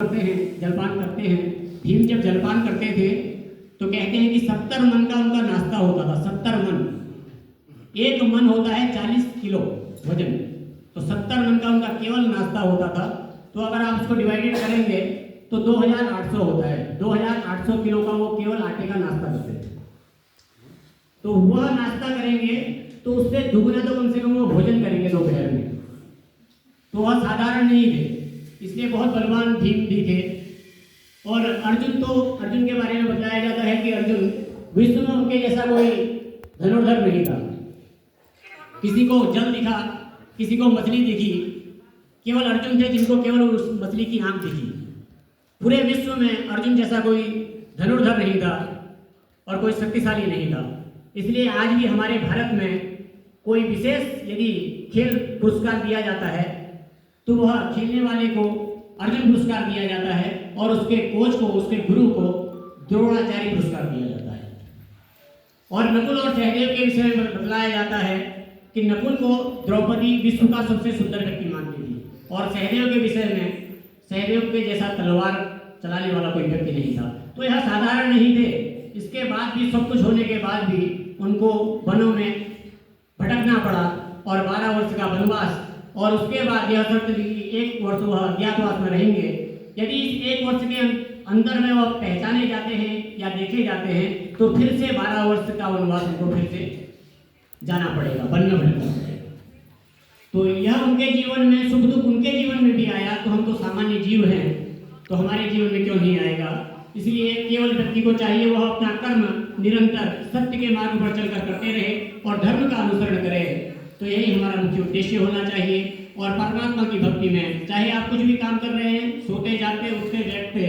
करते हैं, जलपान करते हैं। भीम जब जलपान करते थे तो कहते हैं कि 70 मन का उनका नाश्ता होता था। 70 मन, एक मन होता है 40 किलो वजन, तो 70 मन का उनका केवल नाश्ता होता था। तो अगर आप उसको डिवाइडेड करेंगे तो 2800 होता है। 2800 किलो का वो केवल आटे का नाश्ता करते थे। तो वह नाश्ता करेंगे तो उससे दुगना तो कम से कम वो भोजन करेंगे दोपहर में। तो वह साधारण नहीं थे, इसलिए बहुत बलवान भीम भी थे। और अर्जुन के बारे में बताया जाता है कि अर्जुन विश्व में उनके जैसा कोई धनुर्धर नहीं था। किसी को जल दिखा, किसी को मछली दिखी, केवल अर्जुन थे जिनको केवल उस मछली की आंख दिखी। पूरे विश्व में अर्जुन जैसा कोई धनुर्धर नहीं था और कोई शक्तिशाली नहीं था। इसलिए आज भी हमारे भारत में कोई विशेष यदि खेल पुरस्कार दिया जाता है तो वह खेलने वाले को अर्जुन पुरस्कार दिया जाता है और उसके कोच को, उसके गुरु को द्रोणाचार्य पुरस्कार दिया जाता है। और नकुल और सहदेव के विषय में बतलाया जाता है कि नकुल को द्रौपदी विश्व का सबसे सुंदर व्यक्ति मानती थी और सहदेव के विषय में सहदेव के जैसा तलवार चलाने वाला कोई व्यक्ति नहीं था। तो यह साधारण नहीं थे। इसके बाद भी, सब कुछ होने के बाद भी उनको वनों में भटकना पड़ा और 12 वर्ष का वनवास, और उसके बाद यह शर्त ली कि 1 वर्ष वह अज्ञातवास में रहेंगे। यदि इस 1 वर्ष के अंदर में वह पहचाने जाते हैं या देखे जाते हैं तो फिर से 12 वर्ष का वनवास उनको फिर से जाना पड़ेगा, वन में भटकना पड़ेगा। तो यह उनके जीवन में सुख दुख उनके जीवन में भी आया। तो हम तो सामान्य जीव हैं, तो हमारे जीवन में क्यों नहीं आएगा। इसलिए केवल व्यक्ति को चाहिए वह अपना कर्म निरंतर सत्य के मार्ग पर चलकर करते रहे और धर्म का अनुसरण करे। तो यही हमारा मुख्य उद्देश्य होना चाहिए। और परमात्मा की भक्ति में चाहे आप कुछ भी काम कर रहे हैं, सोते जाते उठते बैठते,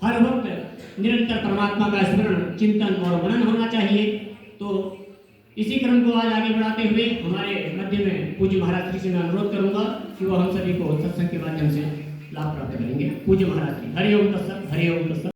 हर वक्त निरंतर परमात्मा का स्मरण, चिंतन और मनन होना चाहिए। तो इसी क्रम को आज आगे बढ़ाते हुए हमारे मध्य में पूज्य महाराज जी से मैं अनुरोध करूंगा कि वो हम सभी को सत्संग के माध्यम से लाभ प्राप्त करेंगे। पूज्य महाराज जी, हरि ओम तत्सत, हरि ओम तत्सत।